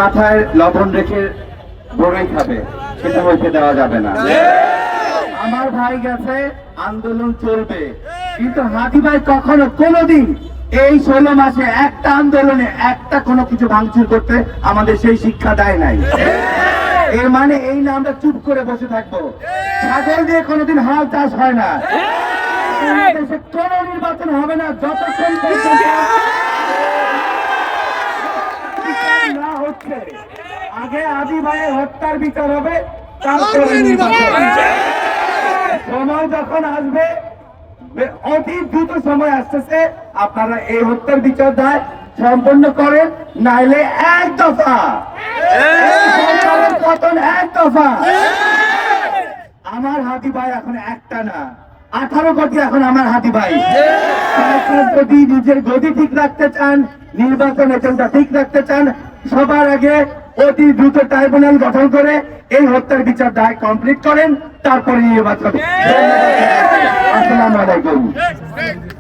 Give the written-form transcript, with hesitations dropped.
মাথায় লবণ রেখে বড়ই খাবে, সেটা হইতে দেওয়া যাবে না। আমার ভাই গেছে, আন্দোলন চলবে, কিন্তু হাদি ভাই কখনো কোনোদিন এই 16 মাসে একটা আন্দোলনে একটা কোনো কিছু ভাঙচুর করতে আমাদের সেই শিক্ষা দেয় নাই। এর মানে এই না আমরা চুপ করে বসে থাকবো। ছাগল দিয়ে কোনোদিন হাল চাষ হয় না, কোন নির্বাচন হবে না যতক্ষণ পর্যন্ত না হচ্ছে। আগে আদি ভাইয়ের হত্যার বিচার হবে, তারপরে নির্বাচন। সময় যখন আসবে, অতি দ্রুত সময় আসতেছে, আপনারা এই হত্যার বিচার দায় সম্পন্ন করেন, নাইলে এক দফা পতন, এক দফা। আমার হাতি ভাই এখন একটা না, 18 কোটি এখন আমার হাতি ভাই। যদি নিজের গতি ঠিক রাখতে চান, নির্বাচন এজেন্ডা ঠিক রাখতে চান, সবার আগে অতি দ্রুত ট্রাইব্যুনাল গঠন করে এই হত্যার বিচার দায় কমপ্লিট করেন, তারপরে নির্বাচন। আসসালামু আলাইকুম।